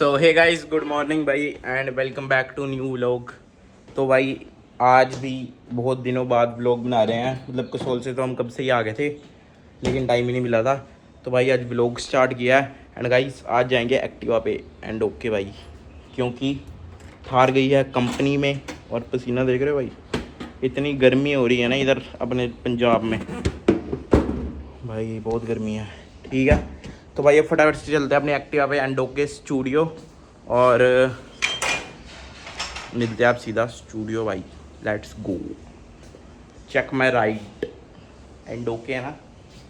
तो hey guys, good morning भाई and welcome back to new vlog. तो भाई आज भी बहुत दिनों बाद व्लॉग बना रहे हैं। मतलब कसौल से तो हम कब से ही आ गए थे, लेकिन टाइम ही नहीं मिला था। तो भाई आज व्लॉग स्टार्ट किया है एंड गाइस आज जाएंगे एक्टिवा पे एंड ओके भाई, क्योंकि थार गई है कंपनी में। और पसीना देख रहे हो भाई, इतनी गर्मी हो रही है ना इधर अपने पंजाब में, भाई बहुत गर्मी है। ठीक है, तो भाई अब फटाफट से चलते हैं अपने एक्टिवा पे एंड ओके स्टूडियो और मिलते हैं आप सीधा स्टूडियो भाई। Let's go. Check my right and okay है ना,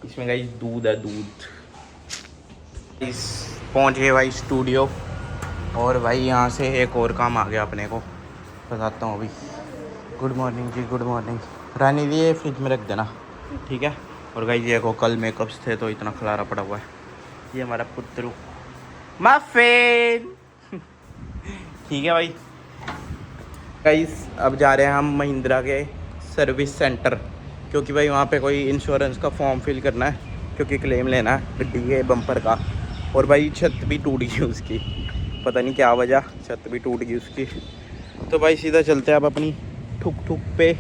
इसमें गाइस दूध है, दूध। इस पहुंच गए भाई स्टूडियो और भाई यहाँ से एक और काम आ गया अपने को, बताता हूँ अभी। गुड मॉर्निंग जी, गुड मॉर्निंग। रानी ये फ्रिज में रख देना, ठीक है। और गाइस ये को कल मेकअप्स थे तो इतना खलारा पड़ा हुआ है। ये हमारा पुत्रु मफिन ठीक है भाई। गाइस अब जा रहे हैं हम महिंद्रा के सर्विस सेंटर, क्योंकि भाई वहाँ पे कोई इंश्योरेंस का फॉर्म फिल करना है, क्योंकि क्लेम लेना है गड्डी के बम्पर का। और भाई छत भी टूट गई उसकी, पता नहीं क्या वजह, छत भी टूट गई उसकी। तो भाई सीधा चलते हैं अब अपनी ठुक ठुक पे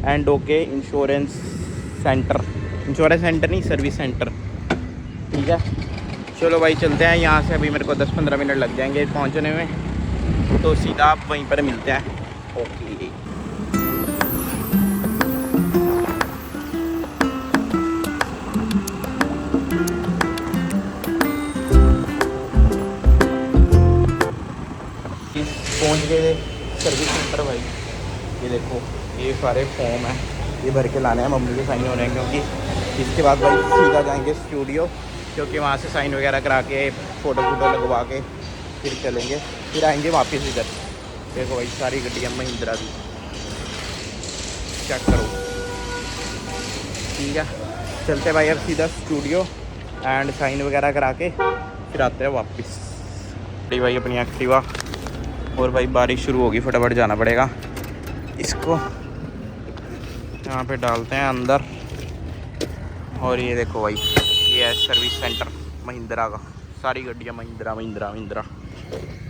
एंड ओके इंश्योरेंस सेंटर नहीं, सर्विस सेंटर, ठीक है। चलो भाई चलते हैं यहाँ से। अभी मेरे को 10-15 मिनट लग जाएंगे पहुँचने में, तो सीधा आप वहीं पर मिलते हैं। ओके पहुँच गए सर्विस सेंटर भाई। ये देखो, ये सारे फॉर्म हैं, ये भर के लाने हैं, मम्मी के साइन होने हैं, क्योंकि इसके बाद भाई सीधा जाएंगे स्टूडियो, क्योंकि वहाँ से साइन वगैरह करा के फ़ोटो लगवा के फिर चलेंगे, फिर आएंगे वापस इधर। देखो भाई सारी गड्डियाँ महिंद्रा की, चेक करो, ठीक है। चलते भाई अब सीधा स्टूडियो एंड साइन वगैरह करा के फिर आते हैं वापस। भाई अपनी एक्टिवा, और भाई बारिश शुरू होगी, फटाफट जाना पड़ेगा। इसको यहाँ पे डालते हैं अंदर। और ये देखो भाई, ये है सर्विस सेंटर महिंद्रा का, सारी गड्डियाँ महिंद्रा।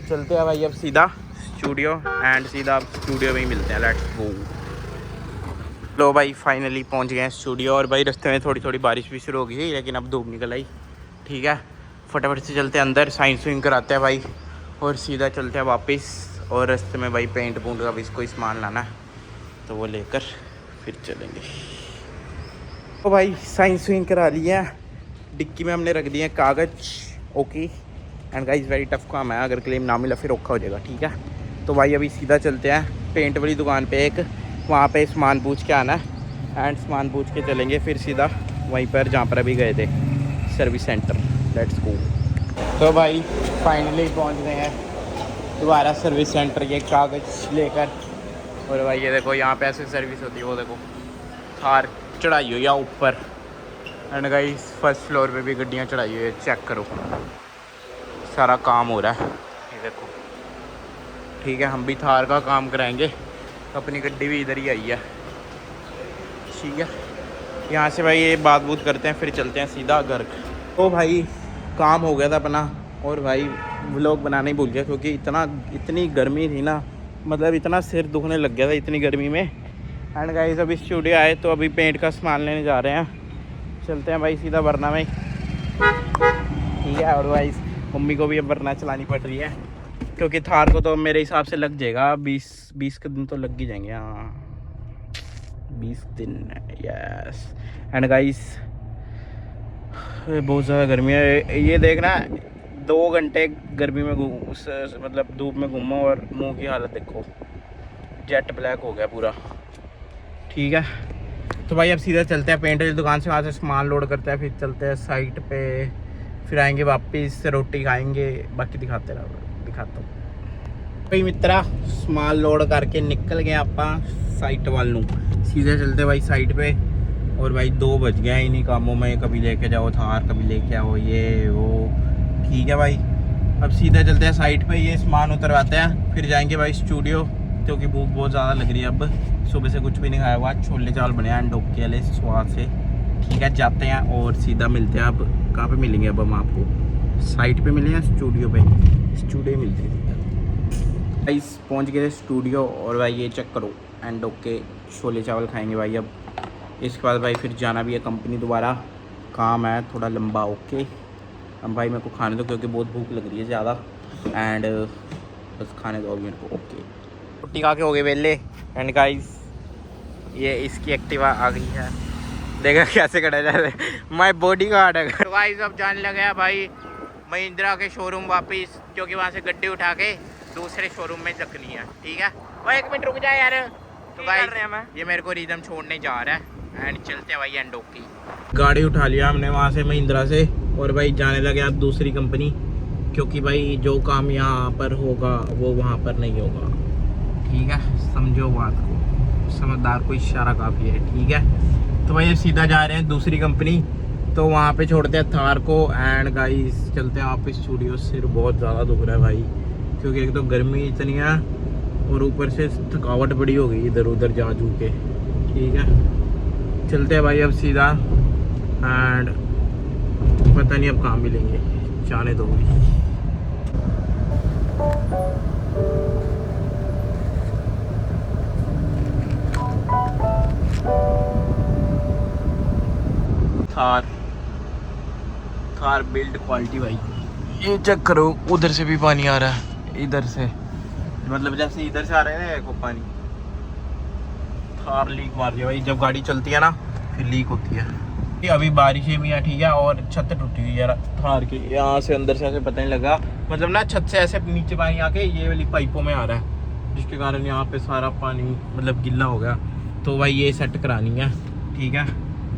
चलते हैं भाई अब सीधा स्टूडियो एंड सीधा अब स्टूडियो में ही मिलते हैं। Let's go. लो भाई फाइनली पहुँच गए हैं स्टूडियो। और भाई रास्ते में थोड़ी थोड़ी बारिश भी शुरू हो गई, लेकिन अब धूप निकल आई, ठीक है। फटाफट से चलते हैं अंदर, साइन सुइन कराते हैं भाई, और सीधा चलते हैं वापस। और रास्ते में भाई पेंट पूंट का भी कोई सामान लाना है, तो वो लेकर फिर चलेंगे। तो भाई साइन सुइन करा लिया, डिक्की में हमने रख दिए हैं कागज़, okay. And guys very tough काम है, अगर क्लेम ना मिला फिर औखा हो जाएगा, ठीक है। तो भाई अभी सीधा चलते हैं पेंट वाली दुकान पे, एक वहाँ पे सामान पूछ के आना है एंड सामान पूछ के चलेंगे फिर सीधा वहीं पर जहाँ पर अभी गए थे, सर्विस सेंटर। Let's go. तो भाई फाइनली पहुँच गए हैं दोबारा सर्विस सेंटर, ये कागज़ लेकर। और भाई ये देखो यहाँ पे ऐसे सर्विस होती है, वो देखो थार चढ़ाई हुई है ऊपर। एंड गाइस फर्स्ट फ्लोर पे भी गड्डियाँ चढ़ाई हुई है, चेक करो, सारा काम हो रहा है, ये देखो, ठीक है। हम भी थार का काम कराएंगे, अपनी गड्डी भी इधर ही आई है, ठीक है। यहाँ से भाई ये बात बूत करते हैं, फिर चलते हैं सीधा घर। तो भाई काम हो गया था अपना, और भाई व्लॉग बनाना ही भूल गया, क्योंकि इतनी गर्मी थी ना, मतलब इतना सिर दुखने लग गया था इतनी गर्मी में। एंड गाइस अभी स्टूडियो आए तो अभी पेंट का सामान लेने जा रहे हैं, चलते हैं भाई सीधा वरना में, ठीक है। और भाई मम्मी को भी अब वरना चलानी पड़ रही है, क्योंकि थार को तो मेरे हिसाब से लग जाएगा 20 के दिन तो लग ही जाएंगे, हाँ 20 दिन, यस। एंड गाइस बहुत ज़्यादा गर्मी है, ये देखना 2 घंटे गर्मी में मतलब धूप में घूमो और मुंह की हालत देखो, जेट ब्लैक हो गया पूरा, ठीक है। तो भाई अब सीधा चलते हैं पेंट की दुकान से, वहाँ से सामान लोड करते हैं, फिर चलते हैं साइट पे, फिर आएंगे वापस, रोटी खाएंगे, बाकी दिखाता हूँ। भाई मित्रा सामान लोड करके निकल गए आप साइट वालों, सीधे चलते भाई साइट पे। और भाई 2 बज गए इन्हीं कामों में, कभी लेके जाओ थार, कभी लेके आओ ये वो, ठीक है भाई। अब सीधा चलते हैं साइट पे, ये सामान उतरवाते हैं, फिर जाएंगे भाई स्टूडियो, क्योंकि भूख बहुत ज़्यादा लग रही है। अब सुबह से कुछ भी नहीं खाया हुआ, छोले चावल बने हैं डोके वाले स्वाद से, ठीक है। जाते हैं और सीधा मिलते हैं। अब कहाँ पे मिलेंगे, अब हम आपको साइट पे मिले हैं स्टूडियो पे, स्टूडियो मिलती है भाई। पहुंच गए स्टूडियो और भाई ये चेक करो एंड ओके छोले चावल खाएंगे भाई। अब इसके बाद भाई फिर जाना भी है कंपनी दोबारा, काम है थोड़ा लंबा। ओके अब भाई मेरे को खाने दो क्योंकि बहुत भूख लग रही है ज़्यादा एंड बस खाने दो अभी मेरे को। ओके रोटी खा के हो गए वेले एंड गाइस ये इसकी एक्टिवा आ गई है, देखा कैसे कटा जा रहा है माय बॉडी गार्ड है। तो गाइस अब जाने लगे हैं भाई महिंद्रा के शोरूम वापस, क्योंकि वहाँ से गड्डी उठा के दूसरे शोरूम में रखनी है। ठीक है भाई 1 मिनट रुक जाए यार। तो गाइस ये मेरे को रिदम छोड़ने जा रहा है एंड चलते हैं भाई एंडो की। गाड़ी उठा लिया हमने वहाँ से महिंद्रा से और भाई जाने लगे आप दूसरी कंपनी, क्योंकि भाई जो काम यहाँ पर होगा वो वहाँ पर नहीं होगा। ठीक है समझो बात को, समझदार को इशारा काफ़ी है। ठीक है तो भाई सीधा जा रहे हैं दूसरी कंपनी, तो वहाँ पे छोड़ते हैं थार को एंड गाइस चलते हैं वापस स्टूडियो। सिर बहुत ज़्यादा दुख रहा है भाई, क्योंकि एक तो गर्मी इतनी है और ऊपर से थकावट बड़ी हो गई इधर उधर जा जू के। ठीक है चलते हैं भाई अब सीधा एंड पता नहीं अब कहाँ मिलेंगे, जाने दो भाई। थार बिल्ड क्वालिटी भाई, ये चेक करो उधर से भी पानी आ रहा है, इधर से मतलब जैसे इधर से आ रहा है ना देखो पानी। थार लीक मार दिया भाई, जब गाड़ी चलती है ना फिर लीक होती है। ये अभी बारिशें भी है ठीक है, और छत टूटी हुई है थार की, यहाँ से अंदर से ऐसे पता नहीं लगा, मतलब ना छत से ऐसे नीचे पानी आके ये वाली पाइपों में आ रहा है, जिसके कारण यहाँ पे सारा पानी मतलब गिल्ला हो गया। तो भाई ये सेट करानी है। ठीक है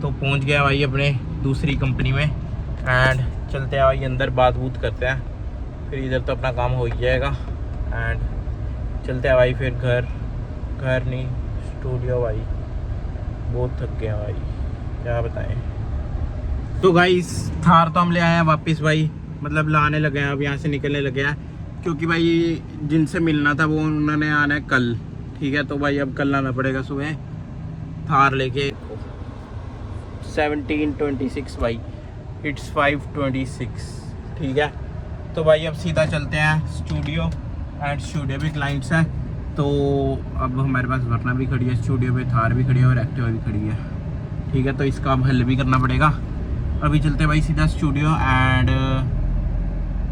तो पहुँच गया भाई अपने दूसरी कंपनी में एंड चलते हैं भाई अंदर, बात बूत करते हैं, फिर इधर तो अपना काम हो ही जाएगा एंड चलते हैं भाई फिर घर नहीं स्टूडियो। भाई बहुत थक गए भाई क्या बताएं। तो गाइस थार तो हम ले आए हैं वापस भाई, मतलब लाने लगे हैं अब, यहाँ से निकलने लगे हैं, क्योंकि भाई जिनसे मिलना था वो उन्होंने आना है कल। ठीक है तो भाई अब कल आना पड़ेगा सुबह थार लेके। 17:26 भाई, इट्स 5:26। ठीक है तो भाई अब सीधा चलते हैं स्टूडियो एंड स्टूडियो भी क्लाइंट्स हैं, तो अब हमारे पास वरना भी खड़ी है स्टूडियो पे, थार भी खड़ी है और एक्टिवा भी खड़ी है। ठीक है तो इसका अब हल भी करना पड़ेगा। अभी चलते भाई सीधा स्टूडियो एंड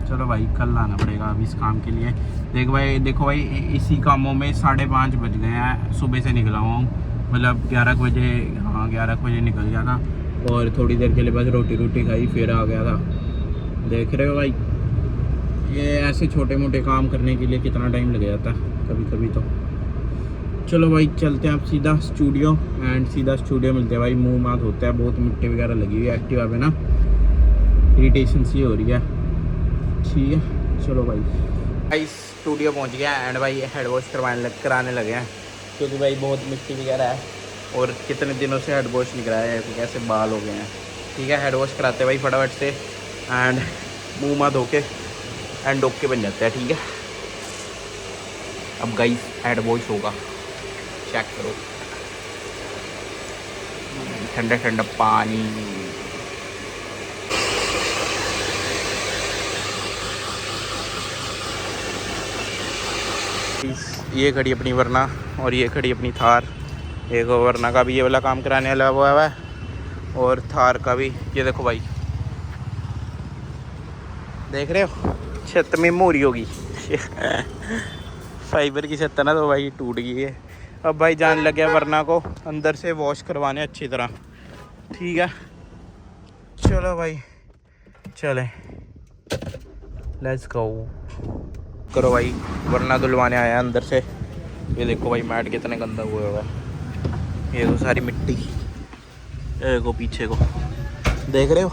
चलो भाई कल आना पड़ेगा अब इस काम के लिए। देखो भाई इसी कामों में 5:30 बज गए हैं, सुबह से निकला हुआ हूँ, मतलब 11 बजे, हाँ 11 बजे निकल गया था और थोड़ी देर के लिए बस रोटी खाई फिर आ गया था। देख रहे हो भाई ये ऐसे छोटे मोटे काम करने के लिए कितना टाइम लग जाता है कभी कभी तो। चलो भाई चलते हैं आप सीधा स्टूडियो एंड सीधा स्टूडियो मिलते हैं भाई। मुंह हाथ होता है, बहुत मिट्टी वगैरह लगी हुई है एक्टिवा पे ना, इरिटेशन सी हो रही है। ठीक है चलो भाई स्टूडियो पहुंच गया एंड भाई हेड वॉश कराने लगे हैं, क्योंकि भाई बहुत मिट्टी वगैरह है और कितने दिनों से हेड वॉश नहीं कराया है, कैसे बाल हो गए हैं। ठीक है हेड वॉश कराते भाई फटाफट से एंड मुँह माँ धो के एंड ओके बन जाते हैं। ठीक है अब गाइस हेड वॉश होगा, चेक करो ठंडा ठंडा पानी। ये खड़ी अपनी वरना और ये खड़ी अपनी थार। एक वरना का भी ये वाला काम कराने वाला हुआ है और थार का भी। ये देखो भाई देख रहे हो छत में मोरी होगी फाइबर की छत है ना, तो भाई टूट गई है। अब भाई जान लग गया वरना को अंदर से वॉश करवाने अच्छी तरह। ठीक है चलो भाई चलें लेट्स गो। करो भाई वरना धुलवाने आया अंदर से। ये देखो भाई मैट कितने गंदा हुआ हुआ है, ये तो सारी मिट्टी, ये देखो पीछे को देख रहे हो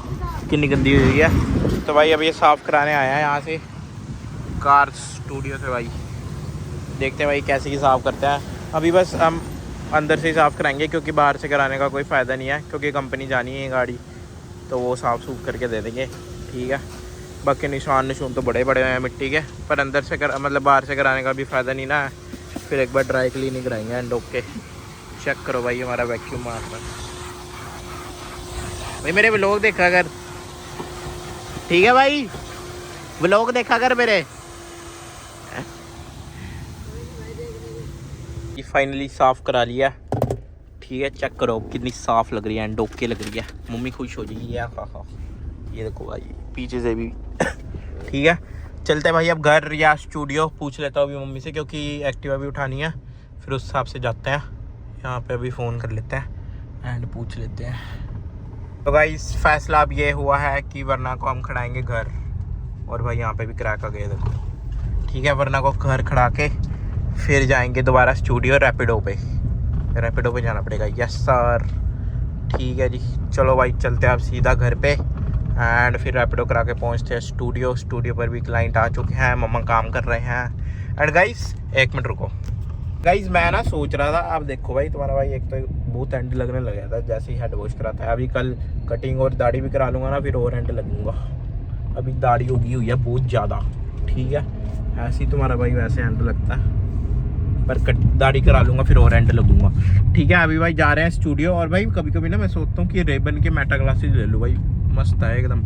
कितनी गंदी हुई है। तो भाई अब ये साफ़ कराने आया है यहाँ से कार स्टूडियो से भाई, देखते हैं भाई कैसे ही साफ़ करते हैं। अभी बस हम अंदर से ही साफ़ कराएंगे, क्योंकि बाहर से कराने का कोई फ़ायदा नहीं है, क्योंकि कंपनी जानी है गाड़ी तो वो साफ़ सूफ करके दे देंगे। ठीक है बाकी निशान तो बड़े बड़े हैं मिट्टी के, पर अंदर से मतलब बाहर से कराने का भी फ़ायदा नहीं ना है। फिर एक बार ड्राई क्लीनिंग कराएंगे एंड ओके। चेक करो भाई हमारा वैक्यूम मारना भाई, मेरे व्लॉग देखा कर। ठीक है भाई व्लॉग देखा कर मेरे, फाइनली साफ़ करा लिया। ठीक है, चेक करो कितनी साफ़ लग रही है एंड ओके लग रही है। मम्मी खुश हो जाएगी। हाँ, ये देखो भाई पीछे से भी। ठीक है, चलते हैं भाई अब घर या स्टूडियो, पूछ लेता हूँ अभी मम्मी से, क्योंकि एक्टिवा भी उठानी है। फिर उस हिसाब से जाते हैं। यहाँ पे अभी फ़ोन कर लेते हैं एंड पूछ लेते हैं। तो गाइस फैसला अब ये हुआ है कि वरना को हम खड़ाएंगे घर, और भाई यहाँ पे भी क्रैक आ गया देखो। ठीक है, वरना को घर खड़ा के फिर जाएंगे दोबारा स्टूडियो रैपिडो पे जाना पड़ेगा। Yes sir. ठीक है जी, चलो भाई चलते हैं अब सीधा घर पे एंड फिर रैपिडो करा के पहुँचते हैं स्टूडियो पर भी क्लाइंट आ चुके हैं, मम्मा काम कर रहे हैं। एंड गाइस एक मिनट रुको गाइस, मैं ना सोच रहा था, अब देखो भाई तुम्हारा भाई एक तो बहुत एंड लगने लग गया था जैसे ही हेड वॉश कराता है। अभी कल कटिंग और दाढ़ी भी करा लूँगा ना, फिर और एंड लगूंगा। अभी दाढ़ी उगी हुई है बहुत ज़्यादा। ठीक है, ऐसे ही तुम्हारा भाई वैसे एंड लगता है, पर दाढ़ी करा लूँगा फिर और एंड लगूंगा। ठीक है, अभी भाई जा रहे हैं स्टूडियो। और भाई कभी कभी ना मैं सोचता हूँ कि रेबन के मेटा ग्लासेस ले लूँ भाई, मस्त है एकदम,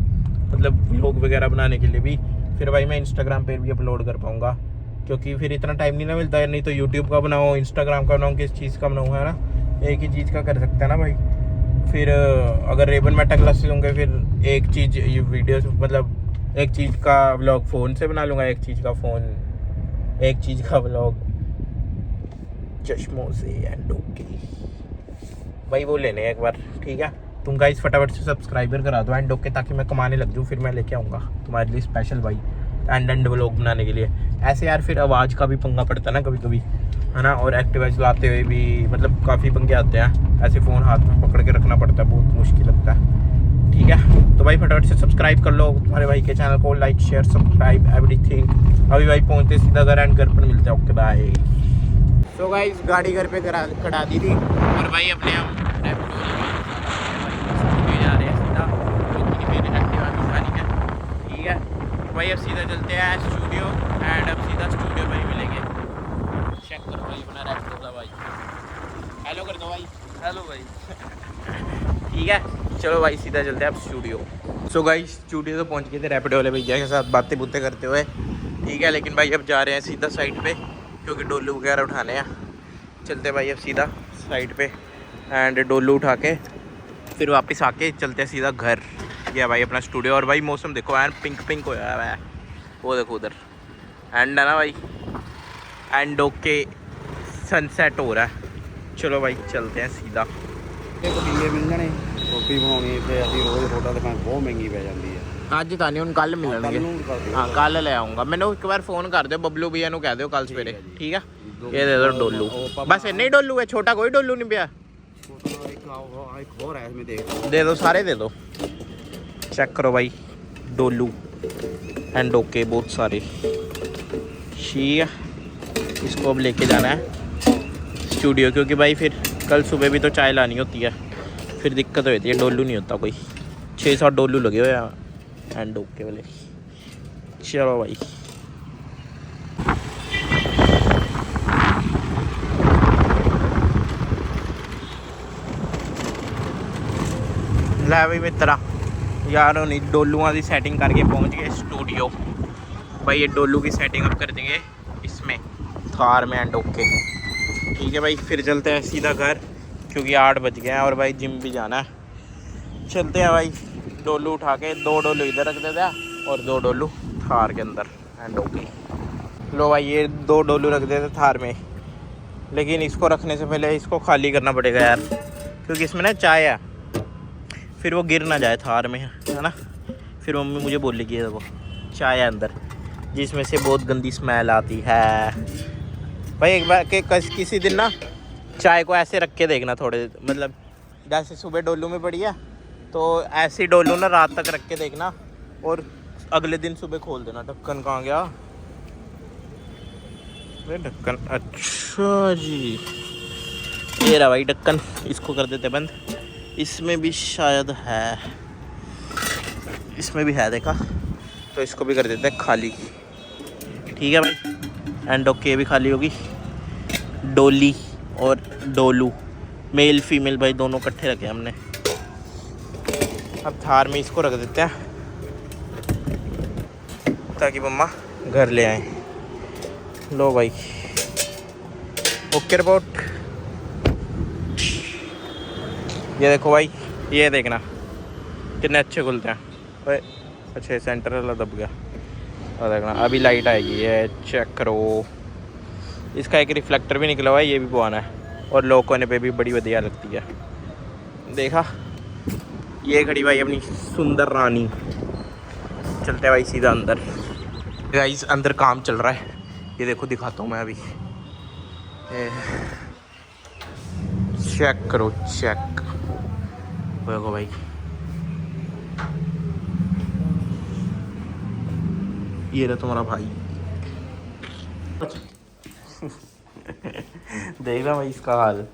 मतलब व्लॉग वगैरह बनाने के लिए भी। फिर भाई मैं इंस्टाग्राम पर भी अपलोड कर पाऊँगा, क्योंकि फिर इतना टाइम नहीं ना मिलता है। नहीं तो यूट्यूब का बनाओ, इंस्टाग्राम का बनाओ, किस चीज़ का बनाऊँ, है ना, एक ही चीज़ का कर सकते हैं ना भाई। फिर अगर रेबन मेटा ग्लासेस होंगे फिर एक चीज़ ये वीडियोस, मतलब एक चीज़ का व्लॉग फ़ोन से बना लूँगा, एक चीज़ का व्लॉग चश्मों से एंड ओके भाई वो लेने एक बार। ठीक है, तुम गाइस फटाफट से सब्सक्राइबर करा दो एंड ओके, ताकि मैं कमाने लग जाऊँ। फिर मैं लेके आऊँगा तुम्हारे लिए स्पेशल भाई एंड व्लॉग बनाने के लिए। ऐसे यार फिर आवाज़ का भी पंगा पड़ता है ना कभी कभी, है ना, और एक्टिवा चलाते हुए भी मतलब काफ़ी पंगे आते हैं। ऐसे फ़ोन हाथ में पकड़ के रखना पड़ता है, बहुत मुश्किल लगता है। ठीक है, तो भाई फटाफट से सब्सक्राइब कर लो तुम्हारे भाई के चैनल को, लाइक शेयर सब्सक्राइब एवरीथिंग। अभी भाई पहुँचते सीधा घर एंड घर पर मिलते हैं। Okay bye. तो गाइस गाड़ी घर पे करा दी थी, और भाई अपने हम रैपिडो जा रहे हैं सीधा, क्योंकि मेरी एक्टिवा भी उठानी है। ठीक है भाई, अब सीधा चलते हैं स्टूडियो एंड अब सीधा स्टूडियो में ही मिलेंगे। चेक करो भाई अपना रैपिडो का भाई, हेलो कर दो भाई। हेलो भाई। ठीक है, चलो भाई सीधा चलते हैं अब स्टूडियो। सो गाइस स्टूडियो तो पहुंच गए थे रैपिडो वाले भैया के साथ बातें बुतें करते हुए। ठीक है, लेकिन भाई अब जा रहे हैं सीधा साइड पे, क्योंकि डोलू वगैरह उठाने हैं। चलते भाई अब सीधा साइड पे एंड डोलू उठा के फिर वापस आके चलते हैं सीधा घर। ये भाई अपना स्टूडियो, और भाई मौसम देखो यार पिंक हो गया है, वो देखो उधर एंड है ना भाई, एंड ओके सनसेट हो रहा है। चलो भाई चलते हैं सीधा। पतीले मिल जाने रोटी बनानी ते अभी रोज़ रोटा दुकान बहुत महंगी पै जाती है। ਅੱਜ ਤਾਂ ਨਹੀਂ, ਹੁਣ ਕੱਲ ਮਿਲਣਗੇ। हाँ ਕੱਲ ਲੈ ਆਉਂਗਾ, ਮੈਨੂੰ ਇੱਕ ਵਾਰ ਫੋਨ ਕਰ ਦਿਓ, ਬੱਬਲੂ ਭਈਆ ਨੂੰ ਕਹਿ ਦਿਓ ਕੱਲ ਸਵੇਰੇ। ਠੀਕ ਆ, ਇਹ ਦੇ ਦਿਓ ਡੋਲੂ, ਬਸ ਇੰਨੇ ਹੀ ਡੋਲੂ ਹੈ, ਛੋਟਾ ਕੋਈ ਡੋਲੂ ਨਹੀਂ ਪਿਆ। दे दो सारे दे दो। चेक करो भाई डोलू एंड ओके बहुत सारे। ठीक है, इसको अब लेके जाना है स्टूडियो, क्योंकि भाई फिर कल सुबह भी तो चाय लानी होती है, फिर दिक्कत हो जाती है। डोलू नहीं होता कोई, 600 डोलू लगे हुए हैं एंड ओके वाले। चलो भाई लै भी मित्रा यार नहीं डोलूआ की सेटिंग करके पहुंच गए स्टूडियो। भाई ये डोलू की सेटिंग अब कर देंगे इसमें थार में एंड ओके। ठीक है भाई, फिर चलते हैं सीधा घर, क्योंकि 8 बज गए हैं और भाई जिम भी जाना है। चलते हैं भाई, डोलू उठा के 2 डोलू इधर रख देते हैं और 2 डोलू थार के अंदर एंड ओके। लो भाई ये 2 डोलू रख देते थार में, लेकिन इसको रखने से पहले इसको खाली करना पड़ेगा यार, क्योंकि इसमें ना चाय है, फिर वो गिर ना जाए थार में, है ना। फिर मम्मी मुझे बोलेगी देखो चाय है अंदर, जिसमें से बहुत गंदी स्मेल आती है। भाई एक बार के किसी दिन ना चाय को ऐसे रख के देखना थोड़े, मतलब जैसे सुबह डोलू में पड़ी है तो ऐसे ही डोलू ना रात तक रख के देखना, और अगले दिन सुबह खोल देना। ढक्कन कहाँ गया ढक्कन? अच्छा जी, ये रहा भाई ढक्कन, इसको कर देते बंद। इसमें भी शायद है, इसमें भी है देखा, तो इसको भी कर देते हैं खाली। ठीक है भाई एंड ओके, भी खाली होगी। डोली और डोलू मेल फीमेल भाई दोनों इकट्ठे रखे हमने। अब थार में इसको रख देते हैं ताकि मम्मा घर ले आए। लो भाई ओके रिपोर्ट। ये देखो भाई, ये देखना कितने अच्छे खुलते हैं। ओए अच्छा सेंटर वाला दब गया। और देखना अभी लाइट आएगी, ये चेक करो। इसका एक रिफ्लेक्टर भी निकला हुआ है, ये भी पुराना है और लो कोने पे भी बड़ी बढ़िया लगती है। देखा, ये खड़ी भाई अपनी सुंदर रानी। चलते हैं भाई सीधा अंदर। गाइस अंदर काम चल रहा है, ये देखो दिखाता हूँ मैं अभी। चेक करो, चेक देखो भाई। ये रहा तुम्हारा भाई। देख रहा भाई इसका हाल।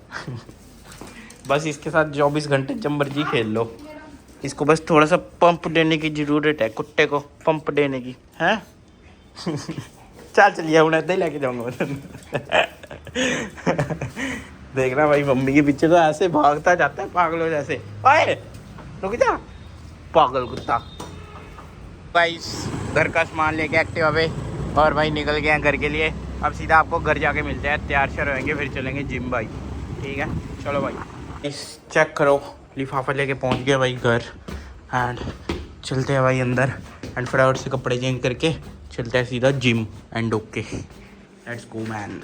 बस इसके साथ 24 घंटे जब मर्जी खेल लो। इसको बस थोड़ा सा पंप देने की ज़रूरत है, कुत्ते को पंप देने की है। चलिए उन्हें ऐसे ही लेके जाऊंगा। देखना भाई मम्मी के पीछे तो ऐसे भागता जाता है पागलों जैसे। ओए रुक जा पागल कुत्ता। भाई घर का सामान लेके एक्टिवा पे और भाई निकल गए हैं घर के लिए। अब सीधा आपको घर जाके मिलते हैं, तैयार श्यार होंगे फिर चलेंगे जिम भाई। ठीक है चलो भाई। इस चेक करो, लिफाफा लेके पहुंच गया भाई घर। एंड चलते हैं भाई अंदर एंड फटाफट से कपड़े चेंज करके चलते हैं सीधा gym. And okay let's go man.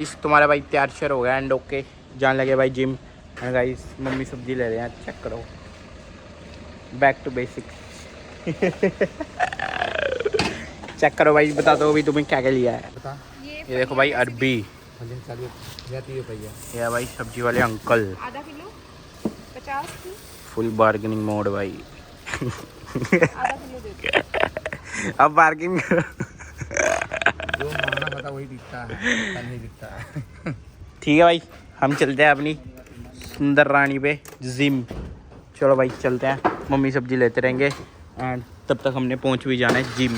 इस तुम्हारा भाई तैयार श्यार हो गया एंड ओके जान लगे भाई जिम। एंड गाइस मम्मी सब्जी ले रहे हैं, चेक करो। Back to basics. चेक करो भाई, बता दो अभी तुम्हें क्या क्या लिया है। बता। ये देखो भाई अरबी। ये भाई सब्जी वाले अंकल। आधा किलो 50 की फुल बार्गेनिंग मोड भाई। आधा किलो दे दो। अब बार्गेनिंग जो मांगना पता वही दिखता है, पता नहीं दिखता है। ठीक है भाई, हम चलते हैं अपनी सुंदर रानी पे जिम। चलो भाई चलते हैं, मम्मी सब्जी लेते रहेंगे एंड तब तक हमने पहुंच भी जाना है जिम।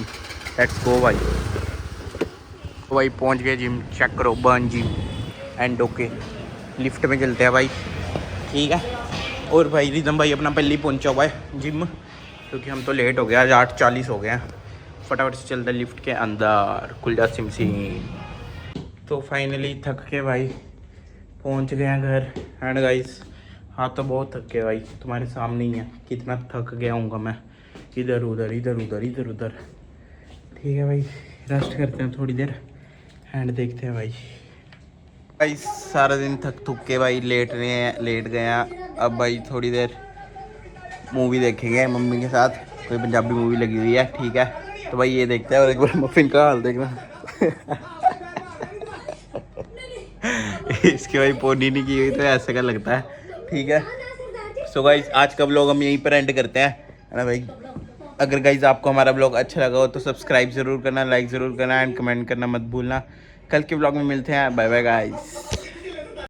लेट्स गो भाई। तो भाई पहुंच गए जिम, चेक करो burn gym and okay. Lift में चलते हैं भाई, ठीक है। और भाई रिदम भाई अपना पहले ही पहुंचा हुआ है जिम, क्योंकि हम तो लेट हो गया, 8:40 हो गए हैं। फटाफट से चलते हैं लिफ्ट के अंदर। कुलजा सिम सिंह। तो फाइनली थक के भाई पहुंच गए हैं घर। एंड गाइस हाँ तो बहुत थक गए भाई, तुम्हारे सामने ही है कितना थक गया हूँगा मैं। इधर उधर इधर उधर इधर उधर। ठीक है भाई, रेस्ट करते हैं थोड़ी देर एंड देखते हैं भाई सारा दिन थक के भाई लेट गए हैं। अब भाई थोड़ी देर मूवी देखेंगे मम्मी के साथ, कोई पंजाबी मूवी लगी हुई है, ठीक है। तो भाई ये देखते हैं और एक बार मफिन का हाल देखना। इसकी भाई पोनी नहीं की हुई तो ऐसे का लगता है, ठीक है। सो गाइस आज का व्लॉग हम यहीं पर एंड करते हैं, है ना भाई। अगर गाइस आपको हमारा व्लॉग अच्छा लगा हो तो सब्सक्राइब ज़रूर करना, लाइक ज़रूर करना एंड कमेंट करना मत भूलना। कल के व्लॉग में मिलते हैं, बाय बाय गाइस।